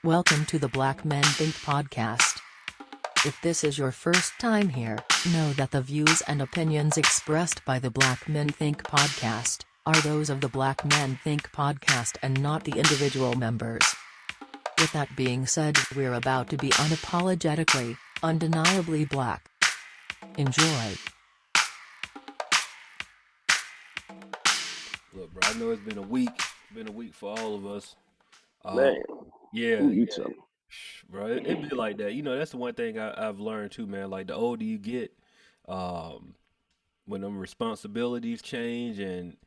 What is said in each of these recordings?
Welcome to the Black Men Think podcast. If this is your first time here, know that the views and opinions expressed by the Black Men Think podcast are those of the Black Men Think podcast and not the individual members. With that being said, we're about to be unapologetically, undeniably black. Enjoy. Look, bro, I know it's been a week. Been a week for all of us. Man, Yeah, who you yeah, tell? bro. It be like that. You know, that's the one thing I've learned too, man. Like the older you get, um, when them responsibilities change and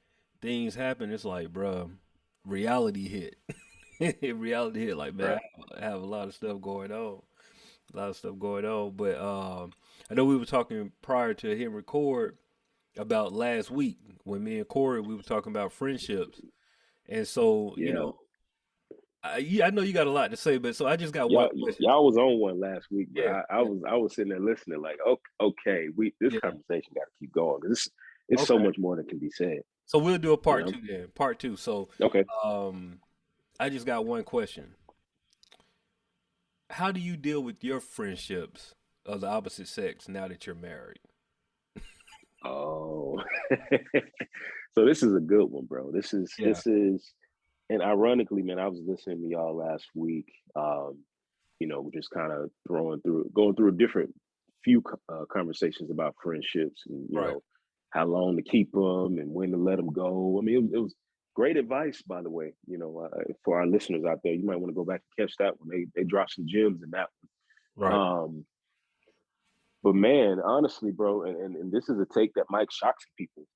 things happen, it's like, bro, reality hit. Reality hit. Like, man, Right. I have a lot of stuff going on. A lot of stuff going on. But I know we were talking prior to him record about last week when me and Corey we were talking about friendships. And so, Yeah. I know you got a lot to say, but so I just got one Y'all question. y'all was on one last week, but Yeah, I yeah, was sitting there listening like, okay, this yeah. conversation got to keep going because it's so Okay. much more that can be said, So we'll do a you part know? two then. Part two. So, Okay. um, I just got one question. How do you deal with your friendships of the opposite sex now that you're married? Oh. So this is a good one, bro. Yeah. This is and ironically, man, I was listening to y'all last week. Just kind of going through a different few conversations about friendships and Right. how long to keep them and when to let them go. I mean, it was great advice, by the way. For our listeners out there, you might want to go back and catch that one. They dropped some gems in that one. Right. But man, honestly, bro, and this is a take that might shock some people.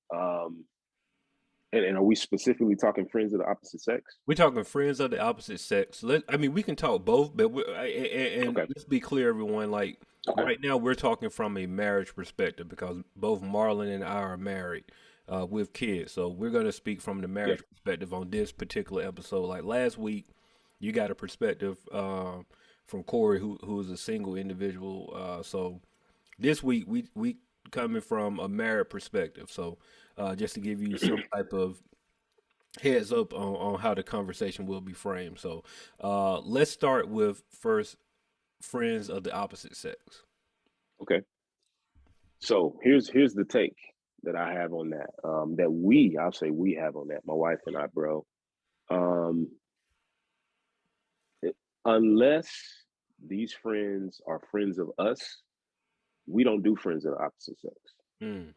And are we specifically talking friends of the opposite sex? We're talking friends of the opposite sex. I mean, we can talk both, but and Okay. let's be clear, everyone. Like Okay. right now, we're talking from a marriage perspective because both Marlon and I are married with kids. So we're going to speak from the Yep. marriage perspective on this particular episode. Like last week, you got a perspective from Corey, who is a single individual. So this week, we coming from a married perspective. So just to give you some type of heads up on how the conversation will be framed. So let's start with first friends of the opposite sex. Okay. So here's the take that I have on that. I'll say we have on that. My wife and I, bro. Um, Unless these friends are friends of us, we don't do friends of the opposite sex, Mm,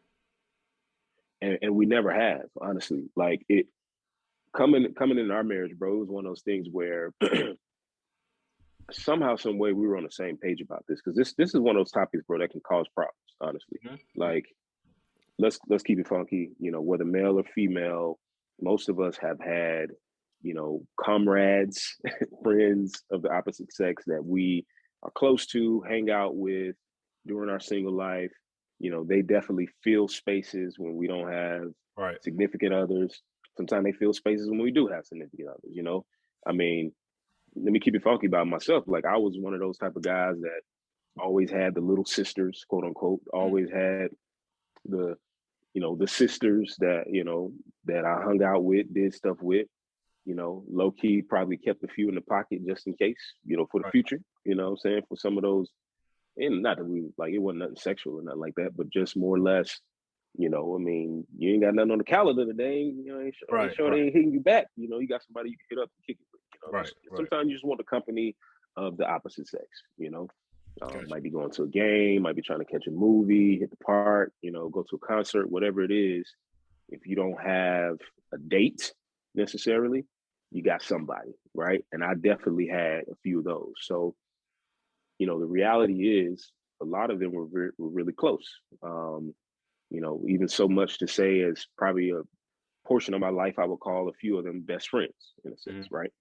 and we never have. Honestly, like it coming in our marriage, bro. It was one of those things where somehow, some way, we were on the same page about this because this is one of those topics, bro, that can cause problems. Honestly, mm, like let's keep it funky. Whether male or female, most of us have had, comrades, friends of the opposite sex that we are close to, hang out with during our single life. They definitely fill spaces when we don't have right. significant others. Sometimes they fill spaces when we do have significant others. I mean, let me keep it funky about myself. Like I was one of those type of guys that always had the little sisters, quote unquote, Mm, always had the the sisters that I hung out with, did stuff with, low key probably kept a few in the pocket just in case, for the right. future, what I'm saying, for some of those, and not that we like it wasn't nothing sexual or nothing like that, but just more or less, I mean, you ain't got nothing on the calendar today, ain't Right. sure they Right. ain't hitting you back, you got somebody you can hit up and kick it with, Right. just Right. sometimes you just want the company of the opposite sex, Gotcha. might be going to a game, might be trying to catch a movie, hit the park, go to a concert, whatever it is. If you don't have a date necessarily, you got somebody, right? And I definitely had a few of those. So, the reality is a lot of them were really close. Even so much to say as probably a portion of my life, I would call a few of them best friends in a sense, Mm. right?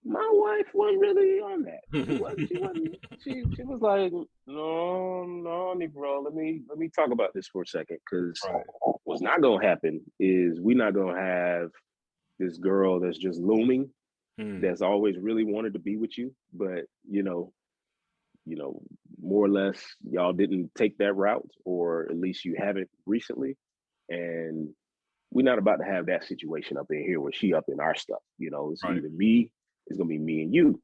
My wife wasn't really on that. She wasn't. She was like, no, bro. Let me talk about this for a second, because Right. what's not gonna happen is we're not gonna have this girl that's just looming, Mm, that's always really wanted to be with you, but you know, more or less y'all didn't take that route, or at least you haven't recently, and we're not about to have that situation up in here where she up in our stuff. It's right. either me It's gonna be me and you.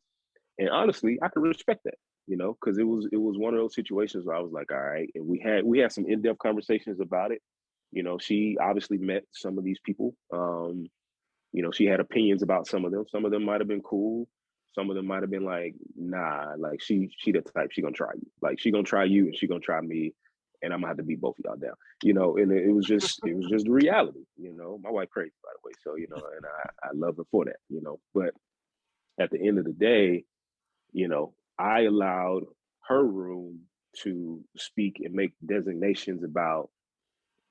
And honestly, I can respect that, because it was one of those situations where I was like, all right, and we had some in-depth conversations about it. She obviously met some of these people. She had opinions about some of them. Some of them might have been cool. Some of them might have been like, nah, like she the type, she gonna try you. Like she gonna try you and she gonna try me, and I'm gonna have to beat both of y'all down. And it was just the reality. My wife crazy, by the way. So, and I love her for that, But at the end of the day, I allowed her room to speak and make designations about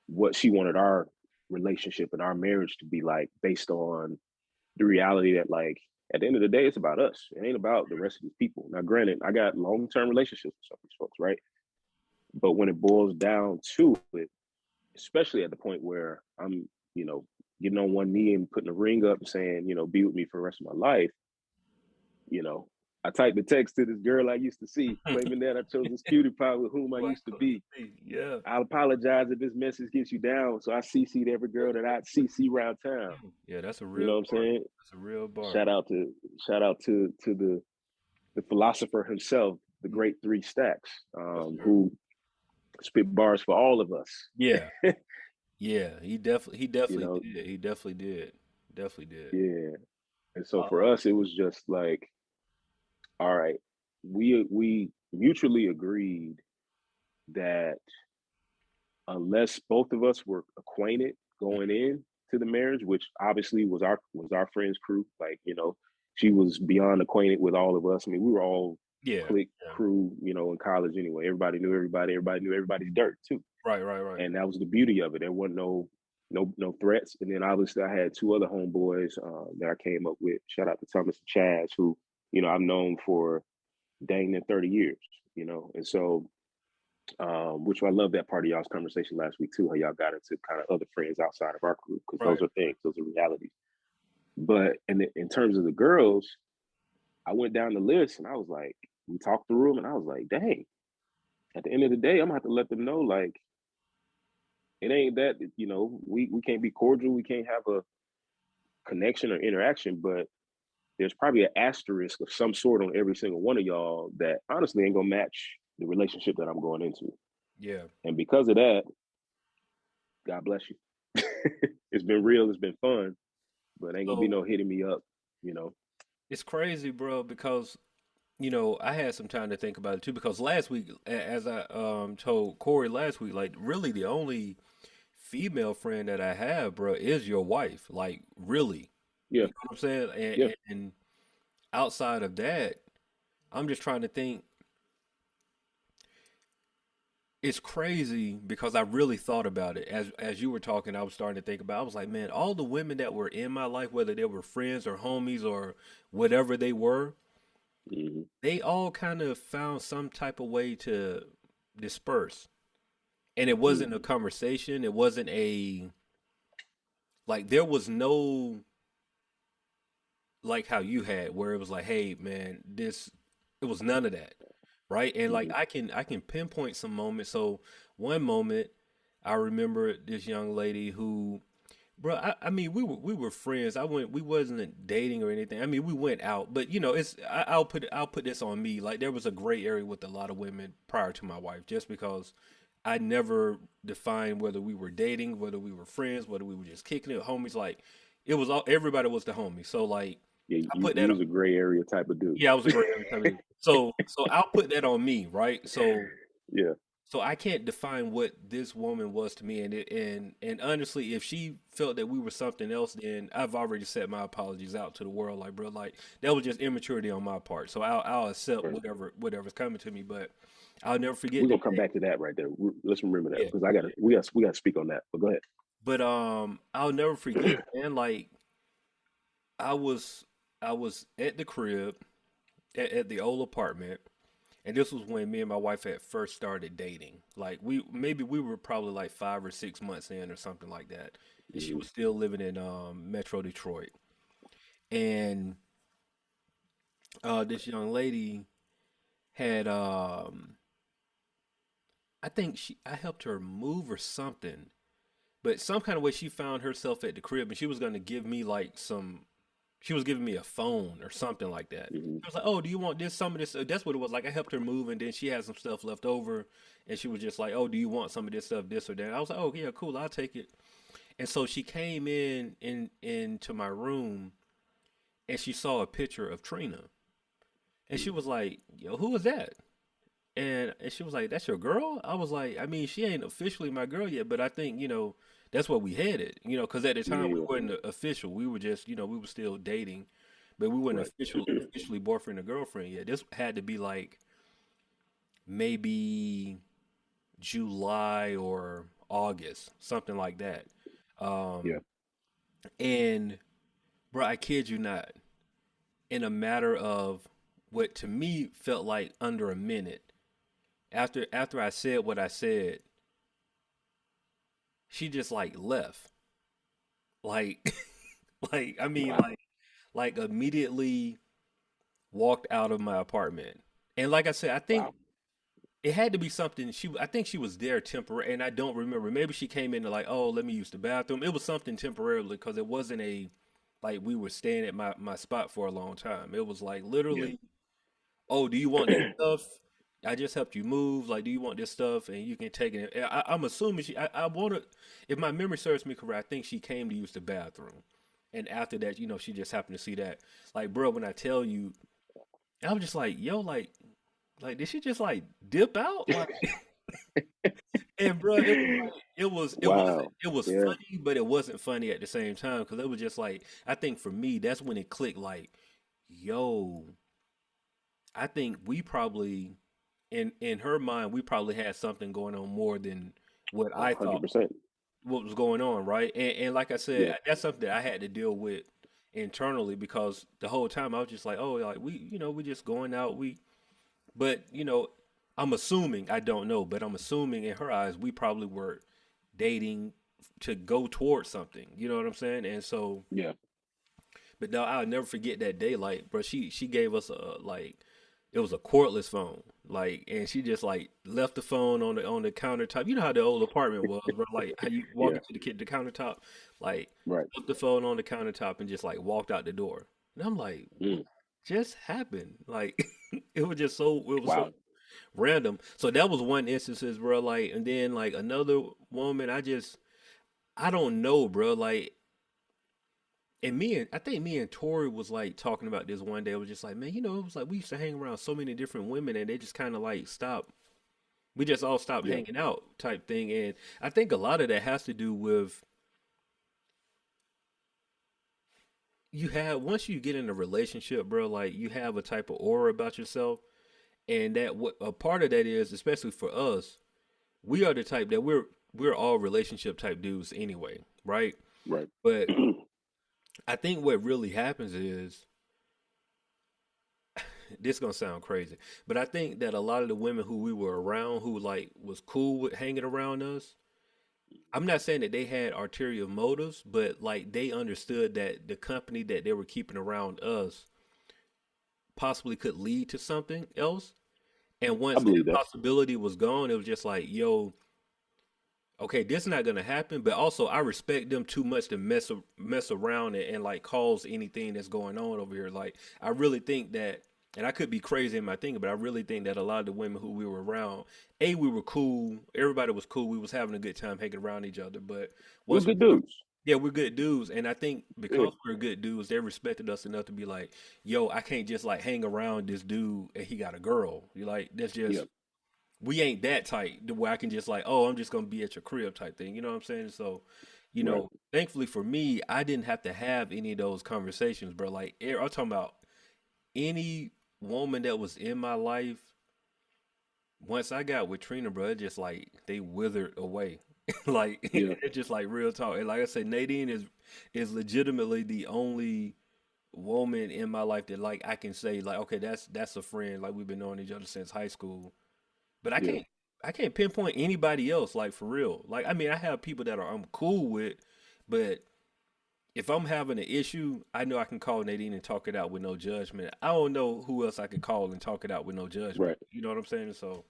what she wanted our relationship and our marriage to be like, based on the reality that, like, at the end of the day, it's about us. It ain't about the rest of these people. Now, granted, I got long-term relationships with some of these folks, right? But when it boils down to it, especially at the point where I'm, getting on one knee and putting a ring up and saying, be with me for the rest of my life, you know, I typed the text to this girl I used to see, claiming that I chose this cutie pie with whom I used to be. Yeah. I'll apologize if this message gets you down. So I CC'd every girl that I CC around town. Yeah, that's a You real know what I'm bar. saying? That's a real bar. Shout out to the philosopher himself, the great Three Stacks, who spit bars for all of us. Yeah. Yeah, he definitely You know, did. He definitely did. Definitely did. yeah. And so for Um, us, it was just like, all right, we mutually agreed that unless both of us were acquainted going in to the marriage, which obviously was our friend's crew, like, she was beyond acquainted with all of us. I mean, we were all yeah. clique Yeah. crew, in college anyway. Everybody knew everybody. Everybody knew everybody's dirt too, Right, right, right. and that was the beauty of it. There wasn't no threats. And then obviously I had two other homeboys that I came up with. Shout out to Thomas and Chaz, who I've known for dang near 30 years. And so which I love that part of y'all's conversation last week too, how y'all got into kind of other friends outside of our group, because Right. those are things, those are realities. But in terms of the girls, I went down the list and I was like, we talked through them, and I was like, dang, at the end of the day, I'm gonna have to let them know, like, it ain't that, we can't be cordial, we can't have a connection or interaction, but there's probably an asterisk of some sort on every single one of y'all that honestly ain't gonna match the relationship that I'm going into. Yeah. And because of that, God bless you. It's been real, it's been fun, but ain't gonna be So no hitting me up, you know. it's crazy, bro, because I had some time to think about it too. Because last week, as I told Corey last week, like really the only female friend that I have, bro, is your wife. Like really, Yeah, you know what I'm saying? yeah. And outside of that, I'm just trying to think. It's crazy because I really thought about it as you were talking. I was starting to think about. I was like, man, all the women that were in my life, whether they were friends or homies or whatever they were, Hmm. they all kind of found some type of way to disperse. And it wasn't a Hmm. conversation. It wasn't a like there was no like how you had where it was like, hey man, this it was none of that. Right? And like Hmm. I can pinpoint some moments. So one moment I remember this young lady who bro, I mean we were friends. We wasn't dating or anything. I mean we went out, but I'll put this on me. Like there was a gray area with a lot of women prior to my wife, just because I never defined whether we were dating, whether we were friends, whether we were just kicking it, homies. Like it was all everybody was the homie. So like Yeah, I you, put you that was a gray area type of dude. yeah, I was a gray area kind of dude. So I'll put that on me, right? Yeah. So I can't define what this woman was to me, and honestly, if she felt that we were something else, then I've already set my apologies out to the world. Like, bro, like that was just immaturity on my part. So I'll accept Right. whatever's coming to me, but I'll never forget We're that gonna come day. back to that right there. Let's remember that, Yeah, because we gotta speak on that. But go ahead. but I'll never forget, man. Like I was I was at the crib at the old apartment. And this was when me and my wife had first started dating. Like we were probably like 5 or 6 months in or something like that. And she Hmm. was still living in Metro Detroit. And this young lady had I think I helped her move or something. But some kind of way she found herself at the crib and she was gonna give me like some she was giving me a phone or something like that. Hmm. I was like, "Oh, do you want this? Some of this?" That's what it was. Like I helped her move, and then she had some stuff left over, and she was just like, "Oh, do you want some of this stuff, this or that?" I was like, "Oh, yeah, cool, I'll take it." And so she came into my room, and she saw a picture of Trina, and she was like, "Yo, who is that?" And she was like, "That's your girl?" I was like, "I mean, she ain't officially my girl yet, but I think that's what we headed, because at the Yeah, time we yeah, weren't official. We were just we were still dating, but we weren't right. officially boyfriend and girlfriend yet. This had to be like maybe July or August, something like that. Yeah, Um, and bro, I kid you not, in a matter of what to me felt like under a minute, after I said what I said, she just like left. Like like I mean wow, like immediately walked out of my apartment. And like I said, I think wow, it had to be something I think she was there temporary, and I don't remember. Maybe she came in to like, "Oh, let me use the bathroom." It was something temporarily because it wasn't a like we were staying at my spot for a long time. It was like yeah. literally, "Oh, do you want this stuff? I just helped you move. Like, do you want this stuff? And you can take it." I'm assuming I want to, if my memory serves me correct, I think she came to use the bathroom. And after that, she just happened to see that. Like, bro, when I tell you, I was just like, yo, like, did she just like dip out? Like, and bro, it was like, Wow. it was Yeah. funny, but it wasn't funny at the same time because it was just like, I think for me, that's when it clicked. Like, yo, I think we probably in her mind, we probably had something going on more than what A I hundred thought percent. what was going on, right? And like I Yeah. said, that's something that I had to deal with internally because the whole time I was just like, oh, like we just going out, but I'm assuming, I don't know, but I'm assuming in her eyes, we probably were dating to go towards something. You know what I'm saying? And so, Yeah. but no, I'll never forget that day. Like, bro, she gave us it was a cordless phone. Like, and she just like left the phone on the countertop. You know how the old apartment was, bro. Like how you walk Yeah. into the countertop, like Right. left the phone on the countertop and just like walked out the door. And I'm like, what Mm. just happened? Like, it was so Wow. random. So that was one instances, bro. Like, and then like another woman, I don't know, bro. Like, and I think me and Tori was like talking about this one day. It was just like, man, it was like we used to hang around so many different women, and they just kind of like stopped. We just all stopped Yeah. hanging out, type thing. And I think a lot of that has to do with you have once you get in a relationship, bro. Like you have a type of aura about yourself, and that what a part of that is, especially for us, we are the type that we're all relationship type dudes anyway, right? Right. But I think what really happens is this gonna sound crazy, but I think that a lot of the women who we were around who like was cool with hanging around us, I'm not saying that they had ulterior motives, but like they understood that the company that they were keeping around us possibly could lead to something else. And I once that believe that. possibility was gone, it was just like, yo, okay, this is not gonna happen. But also, I respect them too much to mess around and like cause anything that's going on over here. Like, I really think that, and I could be crazy in my thinking, but I really think that a lot of the women who we were around, we were cool. Everybody was cool. We was having a good time hanging around each other. But We're once we good dudes. yeah, we're good dudes, and I think Yeah. because we're good dudes, they respected us enough to be like, "Yo, I can't just like hang around this dude and he got a girl." You like that's Yeah. just we ain't that tight to where I can just like, oh, I'm just gonna be at your crib type thing. You know what I'm saying? So, Right. thankfully for me, I didn't have to have any of those conversations, bro. Like, I'm talking about any woman that was in my life. Once I got with Trina, bro, it just like they withered away. Like Yeah. it's just like real talk. And like I said, Nadine is legitimately the only woman in my life that like I can say like, okay, that's a friend. Like we've been knowing each other since high school. But Yeah. I can't pinpoint anybody else like for real. Like I mean, I have people that I'm cool with, but if I'm having an issue, I know I can call Nadine and talk it out with no judgment. I don't know who else I could call and talk it out with no judgment. Right. You know what I'm saying? So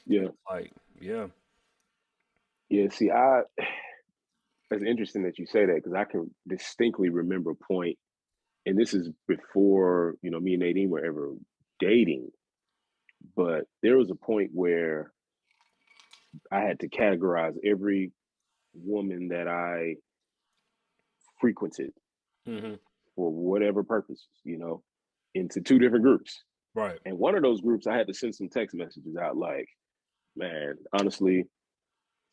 Yeah. like, yeah, Yeah. See, it's interesting that you say that because I can distinctly remember a point and this is before, me and Nadine were ever dating, but there was a point where I had to categorize every woman that I frequented Mm-hmm. for whatever purposes, into two different groups. Right. And one of those groups, I had to send some text messages out like, man, honestly,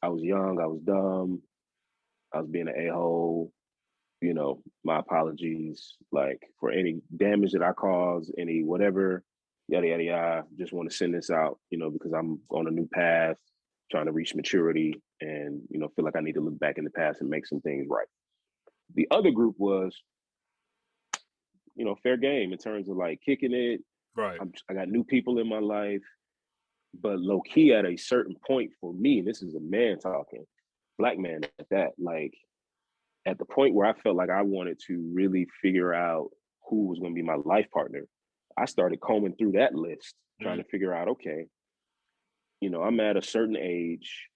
I was young, I was dumb, I was being an a-hole. My apologies, like for any damage that I caused, any whatever, yada yada yada. Just want to send this out, because I'm on a new path, trying to reach maturity, and feel like I need to look back in the past and make some things right. The other group was, fair game in terms of like kicking it. Right. I got new people in my life, but low key at a certain point for me, and this is a man talking, black man at that, like at the point where I felt like I wanted to really figure out who was going to be my life partner, I started combing through that list, trying Mm-hmm. to figure out, okay, I'm at a certain age.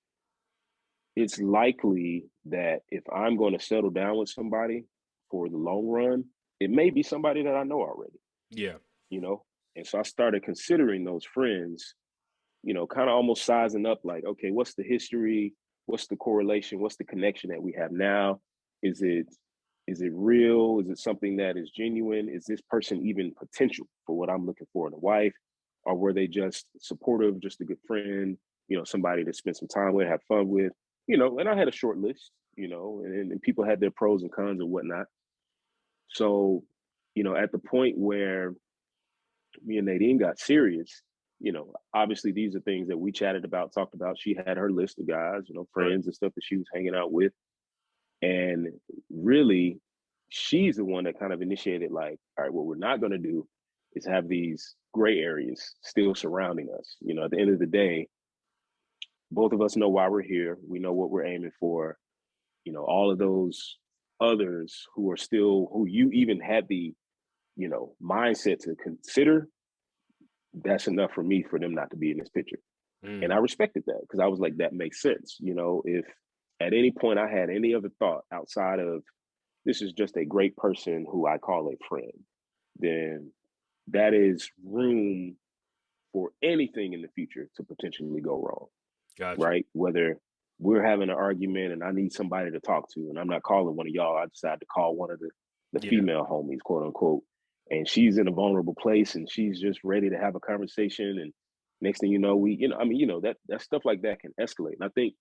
It's likely that if I'm going to settle down with somebody for the long run, it may be somebody that I know already, Yeah. you know? And so I started considering those friends, kind of almost sizing up like, okay, what's the history? What's the correlation? What's the connection that we have now? Is it real? Is it something that is genuine? Is this person even potential for what I'm looking for in a wife? Or were they just supportive, just a good friend, somebody to spend some time with, have fun with, and I had a short list, and people had their pros and cons and whatnot. So, at the point where me and Nadine got serious, obviously these are things that we chatted about, talked about. She had her list of guys, Right. friends and stuff that she was hanging out with. And really, she's the one that kind of initiated, like, all right, what we're not going to do is have these gray areas still surrounding us. At the end of the day, both of us know why we're here. We know what we're aiming for. All of those others who you even had the, mindset to consider, that's enough for me for them not to be in this picture. And Mm. I respected that because I was like, that makes sense. If at any point I had any other thought outside of this is just a great person who I call a friend, then that is room for anything in the future to potentially go wrong, Gotcha. right? Whether we're having an argument and I need somebody to talk to, and I'm not calling one of y'all, I decided to call one of the Yeah. female homies, quote unquote, and she's in a vulnerable place and she's just ready to have a conversation. And next thing you know, that stuff like that can escalate. And I think,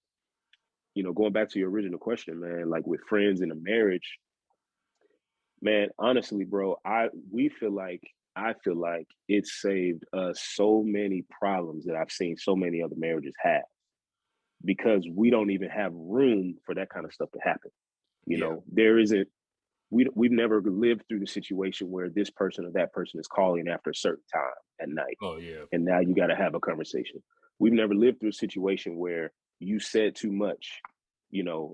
going back to your original question, man, like with friends in a marriage, man, honestly, bro, I feel like it saved us so many problems that I've seen so many other marriages have because we don't even have room for that kind of stuff to happen. Yeah. There isn't we've never lived through the situation where this person or that person is calling after a certain time at night Oh yeah. and now you got to have a conversation. We've never lived through a situation where you said too much,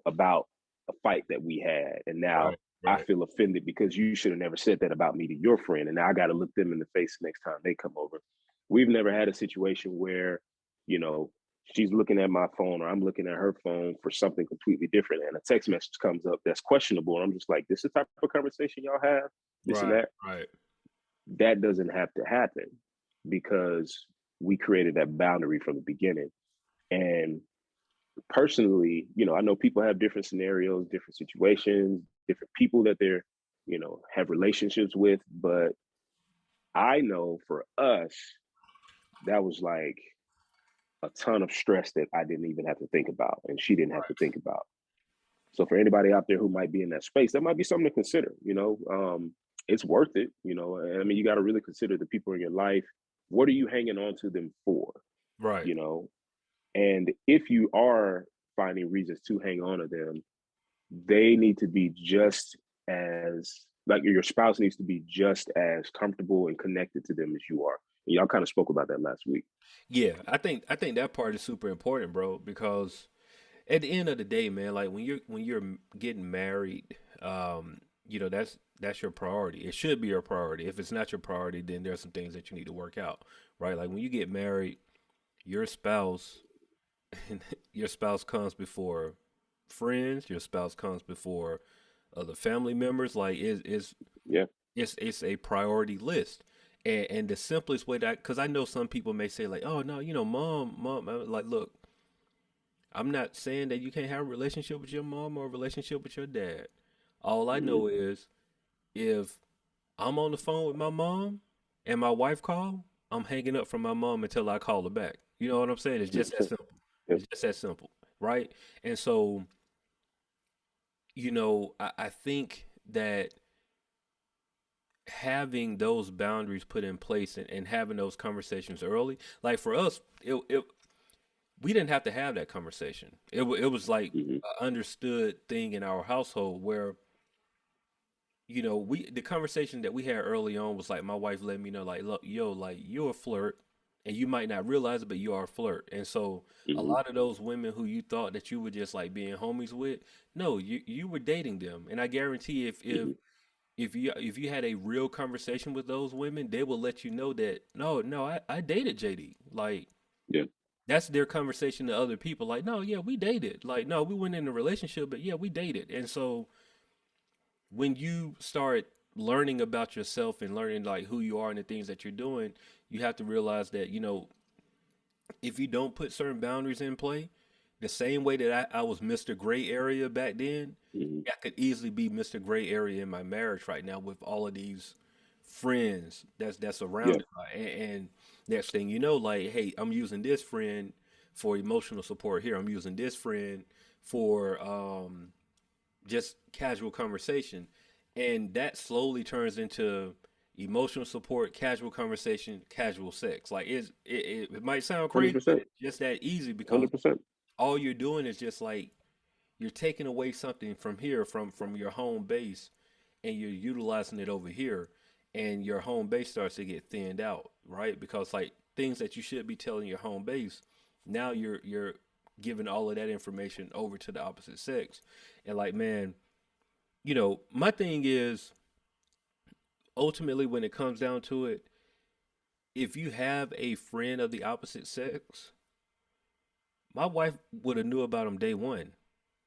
about a fight that we had, and now Right. I Right. feel offended because you should have never said that about me to your friend, and now I got to look them in the face next time they come over. We've never had a situation where, you know, she's looking at my phone or I'm looking at her phone for something completely different, and a text message comes up that's questionable, and I'm just like, this is the type of conversation y'all have, this and Right. that. Right. That doesn't have to happen because we created that boundary from the beginning. And personally, I know people have different scenarios, different situations, different people that they're, have relationships with. But I know for us, that was like a ton of stress that I didn't even have to think about and she didn't have to think about. So for anybody out there who might be in that space, that might be something to consider, it's worth it, I mean, you got to really consider the people in your life. What are you hanging on to them for? Right. You know, and if you are finding reasons to hang on to them, they need to be just as like your spouse needs to be just as comfortable and connected to them as you are. And y'all kind of spoke about that last week. Yeah. I think that part is super important, bro, because at the end of the day, man, like when you're getting married, that's your priority. It should be your priority. If it's not your priority, then there's some things that you need to work out, right? Like when you get married, your spouse your spouse comes before friends, your spouse comes before other family members. Like is Yeah. it's a priority list. And the simplest way that, because I know some people may say like, oh no, mom, like, look, I'm not saying that you can't have a relationship with your mom or a relationship with your dad. All I Hmm. know is if I'm on the phone with my mom and my wife call, I'm hanging up from my mom until I call her back. You know what I'm saying? It's just that 100%. simple. Yep. It's just that simple, right? And so, I think that having those boundaries put in place and having those conversations early, like for us, we didn't have to have that conversation. It was like Hmm. an understood thing in our household where we the conversation that we had early on was like my wife let me know like, look, yo, like you're a flirt and you might not realize it, but you are a flirt. And so a Hmm. lot of those women who you thought that you were just like being homies with, no, you were dating them. And I guarantee Hmm. if you had a real conversation with those women, they will let you know that no, I dated JD. Like Yeah. that's their conversation to other people. Like, no, yeah, we dated. Like, no, we went in a relationship, but yeah, we dated. And so when you start learning about yourself and learning like who you are and the things that you're doing, you have to realize that, if you don't put certain boundaries in play, the same way that I was Mr. Gray Area back then, Hmm. I could easily be Mr. Gray Area in my marriage right now with all of these friends that's Yeah. surrounded by. And next thing you know, like, hey, I'm using this friend for emotional support here. I'm using this friend for just casual conversation. And that slowly turns into emotional support, casual conversation, casual sex. Like it might sound Hundred crazy, but percent. it's just that easy because 100%. all you're doing is just like you're taking away something from here from your home base and you're utilizing it over here and your home base starts to get thinned out, right? Because like things that you should be telling your home base, now you're giving all of that information over to the opposite sex. And like, man, my thing is ultimately when it comes down to it, if you have a friend of the opposite sex, my wife would have knew about him day one.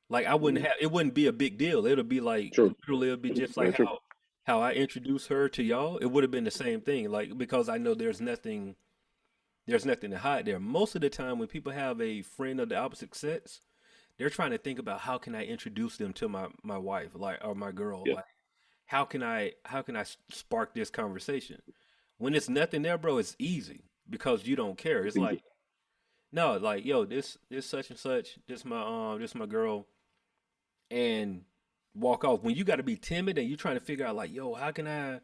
Like I wouldn't Hmm. have it wouldn't be a big deal. It'll be like True. literally it'll be just like Very true. how I introduced her to y'all. It would have been the same thing. Like because I know there's nothing to hide there. Most of the time when people have a friend of the opposite sex, they're trying to think about how can I introduce them to my wife, like or my girl. Yeah. Like how can I spark this conversation? When it's nothing there, bro, it's easy because you don't care. It's It's like easy. no, like yo, this such and such, this my girl, and walk off. When you got to be timid and you're trying to figure out like, yo, how can I?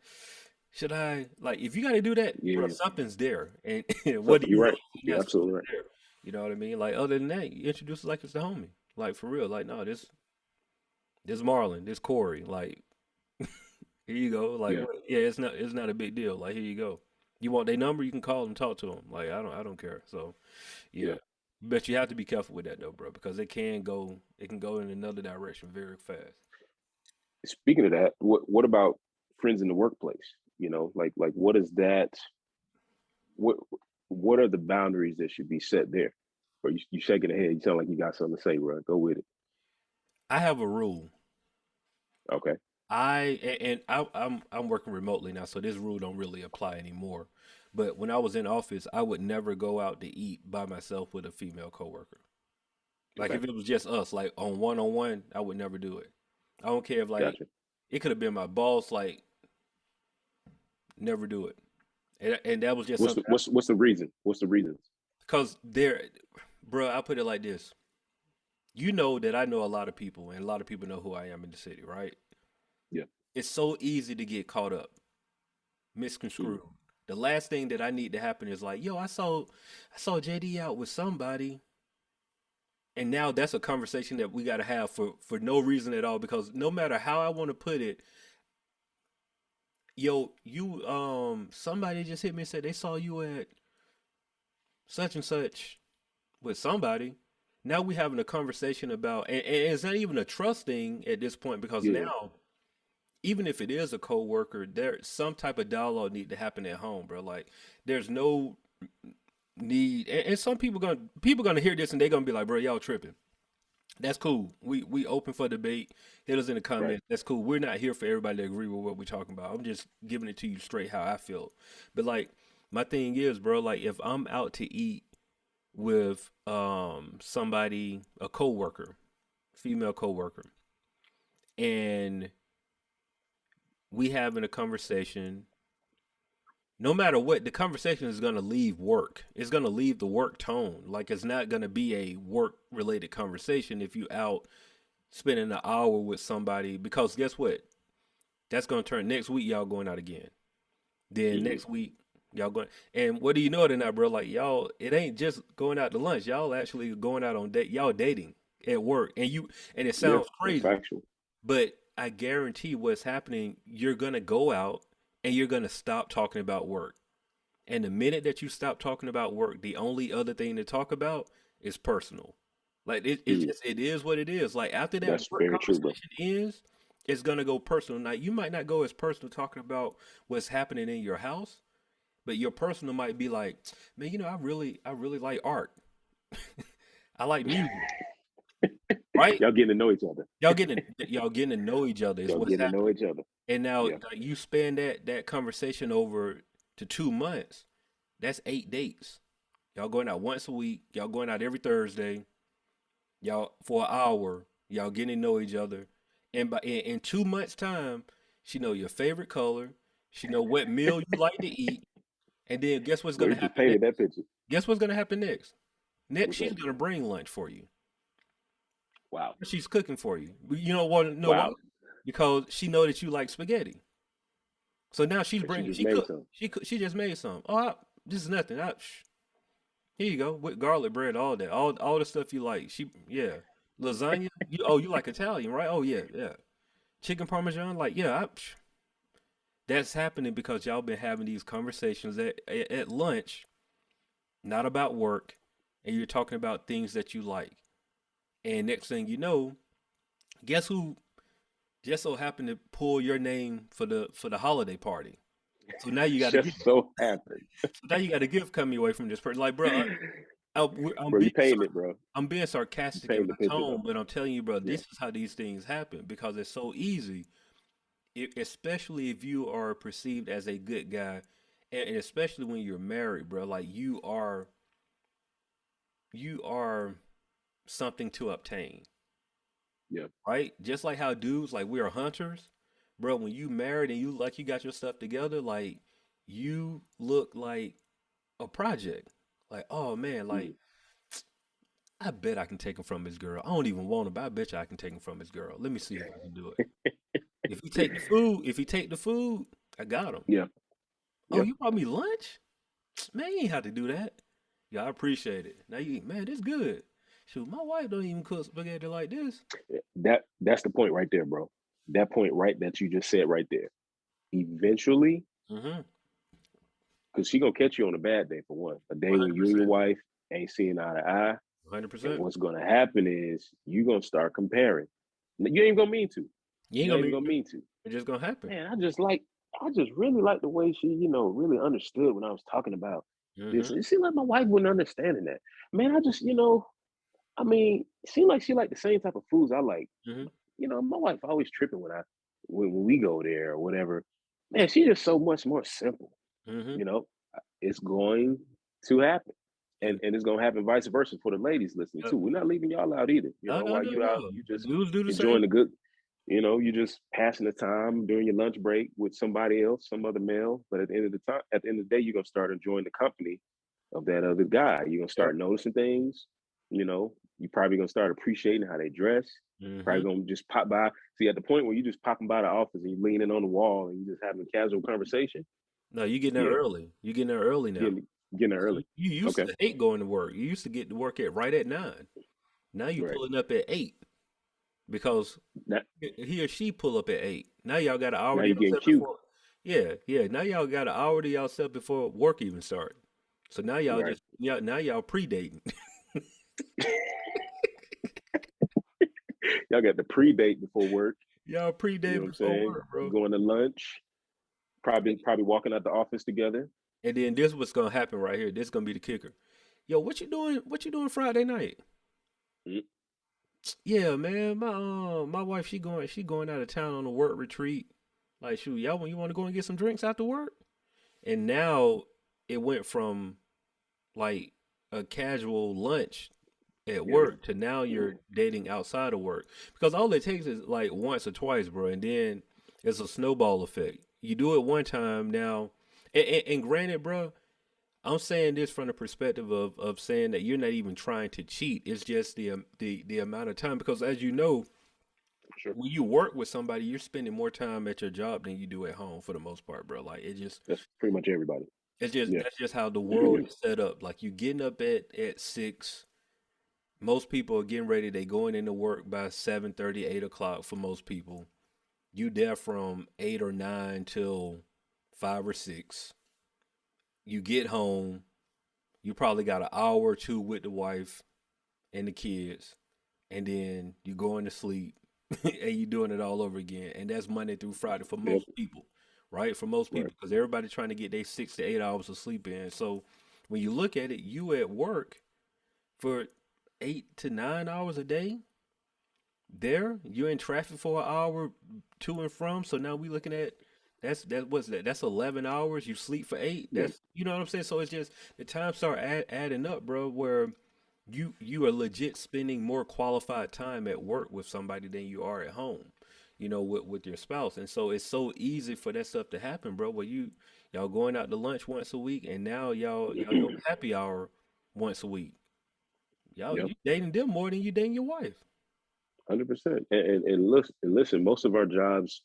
Should I like if you got to do that, bro? Yeah. Something's there, and whether Something. You're you right. realize it or You're not, absolutely something's right. there. You know what I mean? Like other than that, you introduce it like it's the homie, like for real. Like no, this Marlon, this Corey, like here you go. Like Yeah. yeah, it's not a big deal. Like here you go. You want their number? You can call them, talk to them. Like I don't care. So yeah, Yeah. but you have to be careful with that though, bro, because it can go in another direction very fast. Speaking of that, what about friends in the workplace? Like what is that? What what are the boundaries that should be set there? Or you shaking the head? You sound like you got something to say, bro. Go with it. I have a rule. Okay. I'm working remotely now, so this rule don't really apply anymore. But when I was in office, I would never go out to eat by myself with a female coworker. Like Okay. if it was just us, like on one, I would never do it. I don't care if like Gotcha. it could have been my boss, like never do it. And that was just What's something the what's the reason? What's the reasons? because there, bro. I put it like this: you know that I know a lot of people, and a lot of people know who I am in the city, right? Yeah. It's so easy to get caught up, Mm. misconstrued. The last thing that I need to happen is like, yo, I saw JD out with somebody, and now that's a conversation that we got to have for no reason at all because no matter how I want to put it, yo, you somebody just hit me and said they saw you at such and such with somebody. Now we having a conversation about, and it's not even a trust thing at this point because Yeah. now, even if it is a coworker, there some type of dialogue need to happen at home, bro. Like, there's no need, and some people gonna hear this and they're gonna be like, bro, y'all tripping. That's cool. We open for debate. Hit us in the Right. comments. That's cool. We're not here for everybody to agree with what we're talking about. I'm just giving it to you straight how I feel. But like my thing is, bro, like if I'm out to eat with somebody, a coworker, female coworker, and we having a conversation, no matter what, the conversation is gonna leave work. It's gonna leave the work tone. Like it's not gonna be a work related conversation if you out spending an hour with somebody because guess what? That's gonna turn next week y'all going out again. Then Hmm. next week y'all going and what do you know it or not, bro? Like y'all, it ain't just going out to lunch. Y'all actually going out on date. Y'all dating at work, and it Yeah, sounds that's crazy, factual. but I guarantee what's happening. You're gonna go out and you're gonna stop talking about work. And the minute that you stop talking about work, the only other thing to talk about is personal. Like Mm. it is what it is. Like after that That's work very true, bro. conversation ends, it's gonna go personal. Now you might not go as personal talking about what's happening in your house, but your personal might be like, man, I really like art. I like music, right? Y'all getting to know each other. Y'all getting to know each other is Y'all what's getting to know happening. each other. And now Yeah. like, you span that conversation over to 2 months. That's 8 dates. Y'all going out once a week. Y'all going out every Thursday. Y'all for an hour. Y'all getting to know each other. And in 2 months' time, she know your favorite color. She know what meal you like to eat. And then guess what's Bro, gonna you just happen painted next? that picture. Guess what's gonna happen next? Next, What's she's that? gonna bring lunch for you. Wow. She's cooking for you. You know what? Know why? Wow. Because she know that you like spaghetti. So now she's Because she bringing. just She made cook. some. She just made some. Oh, this is nothing. Here you go with garlic bread, all that, all the stuff you like. Yeah, lasagna. You like Italian, right? Oh yeah, yeah. Chicken parmesan, like yeah. That's happening because y'all been having these conversations at lunch, not about work, and you're talking about things that you like. And next thing you know, guess who just so happened to pull your name for the holiday party. So now you got to Just give. so happened. So now you got a gift coming away from this person. Like, bro, I'm Bro, you being painted it, bro. I'm being You sarcastic in painted the my picture, tone, though. but I'm telling you, bro, Yeah. this is how these things happen because it's so easy. Especially if you are perceived as a good guy, and especially when you're married, bro. Like you are something to obtain, Yeah. right? Just like how dudes, like we are hunters, bro. When you married and you got your stuff together, like you look like a project. Like, oh man, like Mm. I bet I can take him from his girl. I don't even want him, but I bet you I can take him from his girl. Let me see if I can do it. If he take the food, I got him. Yeah. Oh, Yeah. you brought me lunch? Man, you ain't have to do that. Yeah, I appreciate it. Now you man, this good. Shoot, my wife don't even cook spaghetti like this. That's the point right there, bro. That point right that you just said right there. Eventually, Mm-hmm. because she gonna catch you on a bad day for one. A day when you and your 100%. wife ain't seeing eye to eye. And 100%. what's gonna happen is you gonna start comparing. You ain't gonna mean to. You ain't You're not gonna even be gonna mean to. it's just gonna happen. Man, I just really like the way she, really understood when I was talking about this. Mm-hmm. It seemed like my wife wasn't understanding that. Man, I just, I mean, it seemed like she liked the same type of foods I like. Mm-hmm. My wife always tripping when we go there or whatever. Man, she's just so much more simple. Mm-hmm. You know, it's going to happen. And And it's gonna happen vice versa for the ladies listening uh, too. We're not leaving y'all out either. no, no, While no, you out, no. you The just dudes do the same. enjoying the good, you're just passing the time during your lunch break with somebody else, some other male. But at the end of the day, you're gonna start enjoying the company of that other guy. You're gonna Yep. start noticing things. You're probably gonna start appreciating how they dress. Mm-hmm. Probably gonna just pop by. See, at the point where you just popping by the office and you leaning on the wall and you just having a casual conversation. No, you getting there Yeah, early. You getting there early now. getting there early. You used Okay, to hate going to work. You used to get to work at right at 9. Now you right. pulling up at 8 because That he or she pull up at 8. Now y'all got an hour now to you're getting yourself cute. before. Yeah, yeah. Now y'all got an hour to yourself before work even start. So now Right. now y'all pre-dating. Y'all got the pre-date before work. Y'all You know pre-dating what I'm before saying? work, bro. Going to lunch. Probably walking out the office together. And then this what's gonna happen right here. This gonna be the kicker. Yo, what you doing? What you doing Friday night? Mm. Yeah, man, my wife she going out of town on a work retreat. Like, shoot, y'all, you want to go and get some drinks after work? And now it went from like a casual lunch at Yeah. work to now you're dating outside of work, because all it takes is like once or twice, bro, and then it's a snowball effect. You do it one time now, and granted, bro, I'm saying this from the perspective of saying that you're not even trying to cheat. It's just the amount of time, because as you know, Sure. when you work with somebody, you're spending more time at your job than you do at home for the most part, bro. Like, That's pretty much everybody. it's just Yeah. that's just how the world is set up. Like, you getting up at 6. Most people are getting ready. They going into work by 7:30, 8 o'clock for most people. You there from 8 or 9 till 5 or 6. You get home. You probably got an hour or two with the wife and the kids, and then you going to sleep, and you doing it all over again. And that's Monday through Friday for Yep. most people, right? For most Right. people, because everybody trying to get their 6 to 8 hours of sleep in. So when you look at it, you at work for 8 to 9 hours a day. There, you're in traffic for an hour to and from. So now we looking at what's that? That's 11 hours. You sleep for 8. Yep. That's, you know what I'm saying. So it's just the time start adding up, bro. Where you are legit spending more qualified time at work with somebody than you are at home. With your spouse, and so it's so easy for that stuff to happen, bro. Where y'all going out to lunch once a week, and now y'all doing happy hour once a week. Y'all Yep. you dating them more than you dating your wife. 100%. And listen, most of our jobs,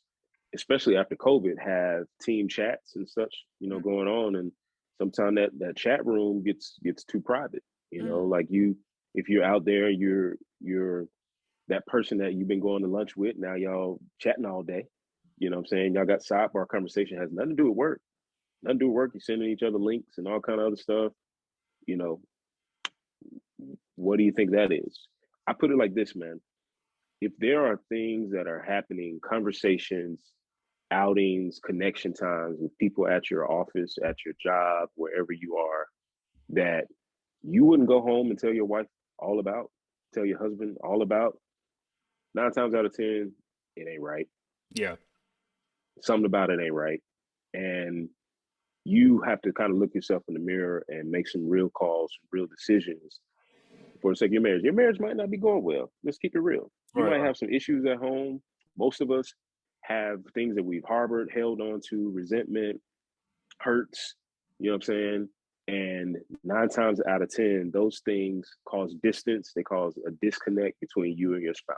especially after COVID, have team chats and such, going on. And sometimes that chat room gets too private. Mm. Like if you're out there, you're that person that you've been going to lunch with. Now y'all chatting all day. You know what I'm saying? Y'all got sidebar conversation, has nothing to do with work. Nothing to do with work. You're sending each other links and all kind of other stuff. You know, what do you think that is? I put it like this, man. If there are things that are happening, conversations, outings, connection times with people at your office, at your job, wherever you are, that you wouldn't go home and tell your wife all about, tell your husband all about, 9 times out of 10, it ain't right. Yeah. Something about it ain't right. And you have to kind of look yourself in the mirror and make some real calls, some real decisions for the sake of your marriage. Your marriage might not be going well. Let's keep it real. You Right. might have some issues at home. Most of us have things that we've harbored, held on to, resentment, hurts, you know what I'm saying? And 9 times out of 10, those things cause distance. They cause a disconnect between you and your spouse.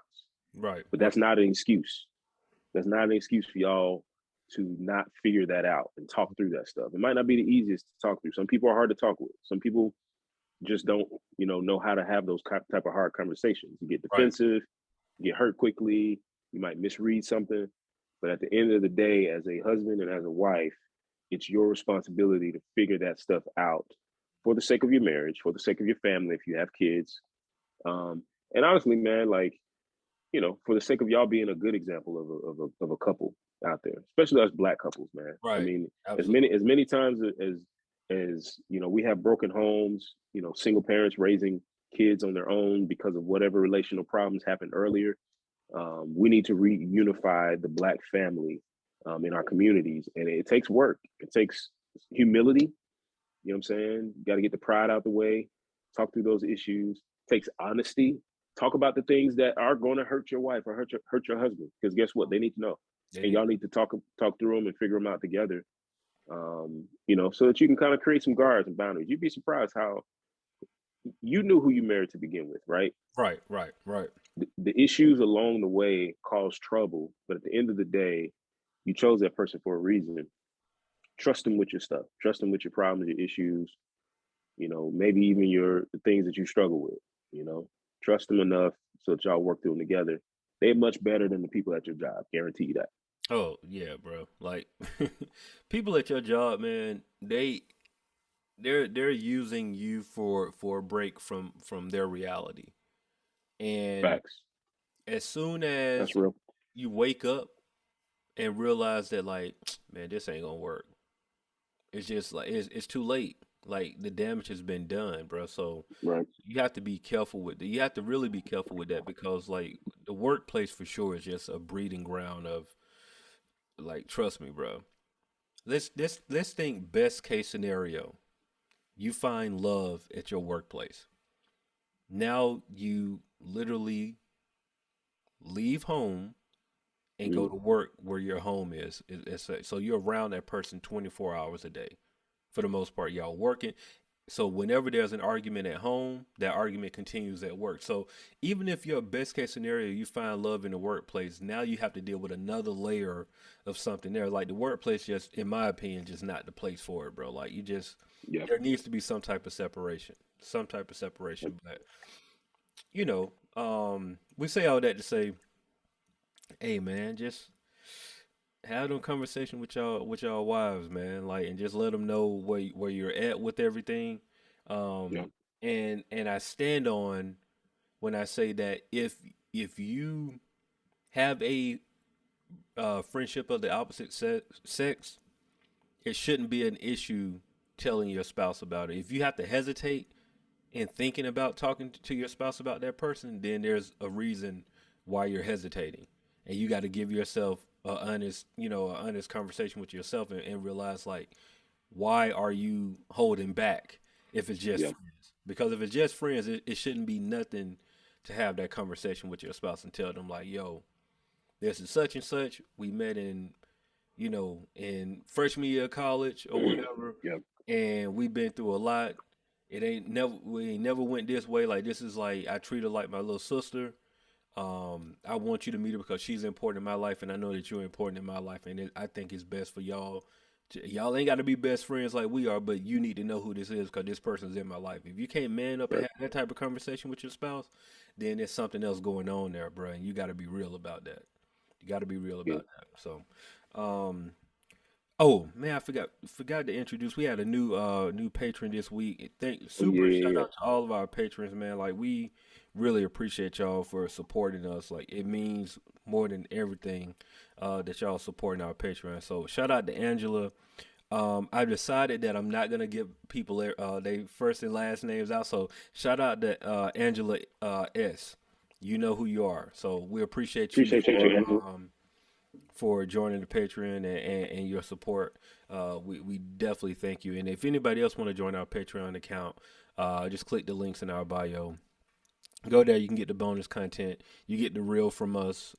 Right. But Right. that's not an excuse. That's not an excuse for y'all to not figure that out and talk through that stuff. It might not be the easiest to talk through. Some people are hard to talk with. Some people just don't, know how to have those type of hard conversations. You get Right. defensive, you get hurt quickly, you might misread something. But at the end of the day, as a husband and as a wife, it's your responsibility to figure that stuff out for the sake of your marriage, for the sake of your family, if you have kids. Um, and honestly, man, like, for the sake of y'all being a good example of a couple out there, especially us black couples, man. I Right. mean, as Absolutely. many times as we have broken homes, single parents raising kids on their own because of whatever relational problems happened earlier. We need to reunify the black family in our communities, and it takes work. It takes humility. You know what I'm saying? You got to get the pride out the way, talk through those issues. It takes honesty. Talk about the things that are going to hurt your wife or hurt your husband. Because guess what? They need to know, They and need. y'all need to talk through them and figure them out together. So that you can kind of create some guards and boundaries. You'd be surprised how you knew who you married to begin with, right? Right. Right. Right. The issues along the way cause trouble, but at the end of the day, you chose that person for a reason. Trust them with your stuff. Trust them with your problems, your issues. Maybe even the things that you struggle with. Trust them enough so that y'all work through them together. They're much better than the people at your job. Guarantee you that. Oh yeah, bro. Like, people at your job, man, they're using you for a break from their reality. And Facts. as soon That's as real. you wake up and realize that, like, man, this ain't gonna work. It's just like it's too late. like the damage has been done, bro. So Right. you have to be careful with that. You have to really be careful with that because like the workplace for sure is just a breeding ground of like trust me, bro. Let's think best case scenario. You find love at your workplace. Now you literally leave home and go Mm. to work where your home is. So you're around that person 24 hours a day. For the most part, y'all working. So whenever there's an argument at home, that argument continues at work. So even if your best case scenario, you find love in the workplace, now you have to deal with another layer of something there. Like the workplace, just in my opinion, just not the place for it, bro. Like you just Yep. there needs to be some type of separation, some type of Yep. separation. But we say all that to say, hey man, just have them conversation with y'all wives, man. Like, and just let them know where you're at with everything. Yep. Um, and I stand on when I say that if you have a friendship of the opposite sex, it shouldn't be an issue telling your spouse about it. If you have to hesitate in thinking about talking to your spouse about that person, then there's a reason why you're hesitating, and you got to give yourself a honest conversation with yourself and realize like, why are you holding back if it's just Yep. friends? Because if it's just friends, it shouldn't be nothing to have that conversation with your spouse and tell them like, yo, this is such and such. We met in freshman year of college or whatever, Yep. and we've been through a lot. We ain't never went this way. Like this is like I treat her like my little sister. I want you to meet her because she's important in my life, and I know that you're important in my life, and I think it's best for y'all. Y'all ain't got to be best friends like we are, but you need to know who this is because this person's in my life. If you can't man up and Right. have that type of conversation with your spouse, then there's something else going on there, bro, and you got to be real about that. You got to be real Yeah. about that. So, um, oh man, I forgot to introduce. We had a new patron this week. Thank Oh yeah. super shout Yeah. Yeah. out to all of our patrons, man. Like we really appreciate y'all for supporting us. Like it means more than everything that y'all supporting our Patreon. So shout out to Angela. I decided that I'm not gonna give people their first and last names out. So shout out to Angela S. You know who you are. So we appreciate you Appreciate you, Angela. for joining the Patreon and your support. We definitely thank you. And if anybody else want to join our Patreon account, just click the links in our bio. Go there, you can get the bonus content. You get the real from us.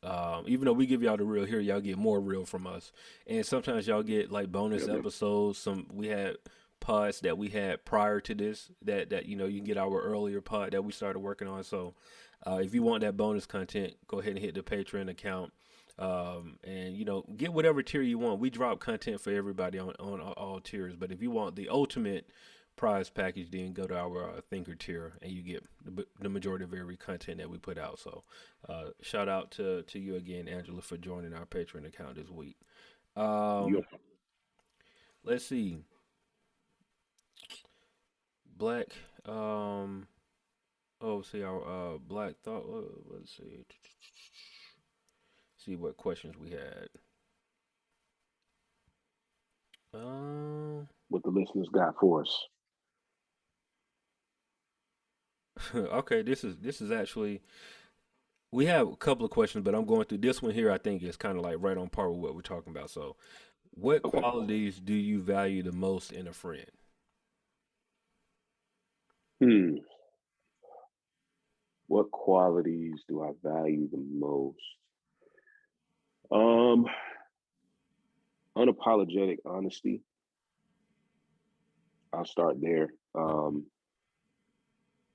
Even though we give y'all the real here, y'all get more real from us. And sometimes y'all get like bonus Yep. episodes. Some we had pods that we had prior to this that you can get our earlier pod that we started working on. So if you want that bonus content, go ahead and hit the Patreon account. And get whatever tier you want. We drop content for everybody on all tiers. But if you want the ultimate prize package, then go to our thinker tier and you get the majority of every content that we put out. So shout out to you again, Angela, for joining our Patreon account this week. Yep. Let's see, Black. Oh, see our Black thought. Let's see what questions we had. Um, What the listeners got for us. okay, this is actually we have a couple of questions, but I'm going through this one here. I think is kind of like right on par with what we're talking about. So, what Okay. qualities do you value the most in a friend? Hmm. What qualities do I value the most? Um, Unapologetic honesty. I'll start there.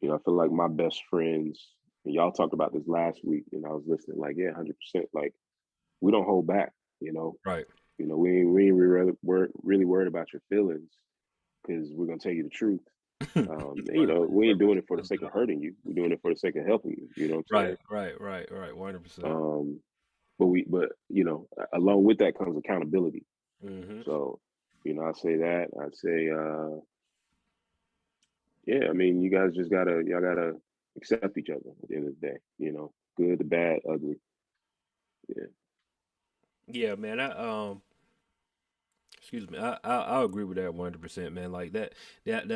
I feel like my best friends, and y'all talked about this last week, and I was listening, like, yeah, 100%. Like, we don't hold back, you know. Right. We ain't really worried about your feelings because we're gonna tell you the truth. We ain't doing it for the That's sake of good. hurting you. We're doing it for the sake of helping you. You know what I'm saying? Right. 100%. Um, but along with that comes accountability. Hmm. So, I say that. I'd say, yeah. I mean, y'all gotta accept each other at the end of the day. Good, the bad, ugly. Yeah. Yeah, man. Excuse me. I agree with that 100%, man. Like that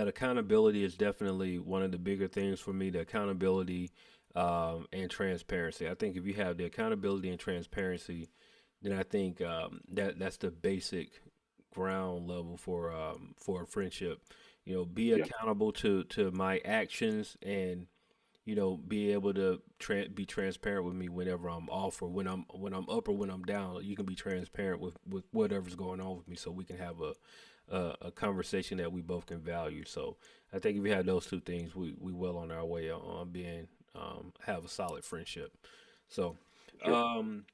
accountability is definitely one of the bigger things for me. The accountability, and transparency. I think if you have the accountability and transparency, then I think that's the basic ground level for a friendship. You know, be Yeah, accountable to my actions, and be able to be transparent with me whenever I'm off, or when I'm up, or when I'm down. You can be transparent with whatever's going on with me, so we can have a conversation that we both can value. So I think if we have those two things, we well on our way on being have a solid friendship. So sure. um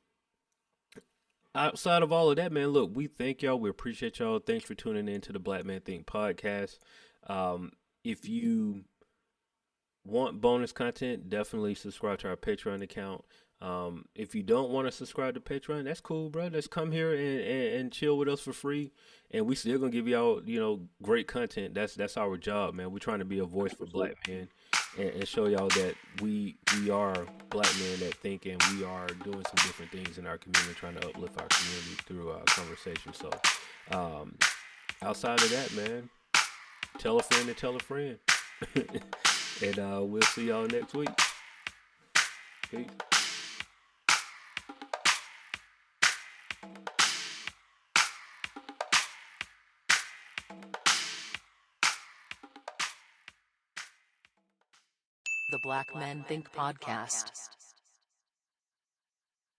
outside of all of that, man, look, we thank y'all. We appreciate y'all. Thanks for tuning in to the Black Man Think podcast. If you want bonus content, definitely subscribe to our Patreon account. If you don't want to subscribe to Patreon, that's cool, bro. Just come here and chill with us for free, and we still gonna give y'all, great content. That's our job, man. We're trying to be a voice for Black Absolutely. men, and show y'all that we are Black men that think, and we are doing some different things in our community, trying to uplift our community through conversation. So, um, outside of that, man, tell a friend to tell a friend. And we'll see y'all next week. Peace. The Black Men Think Podcast.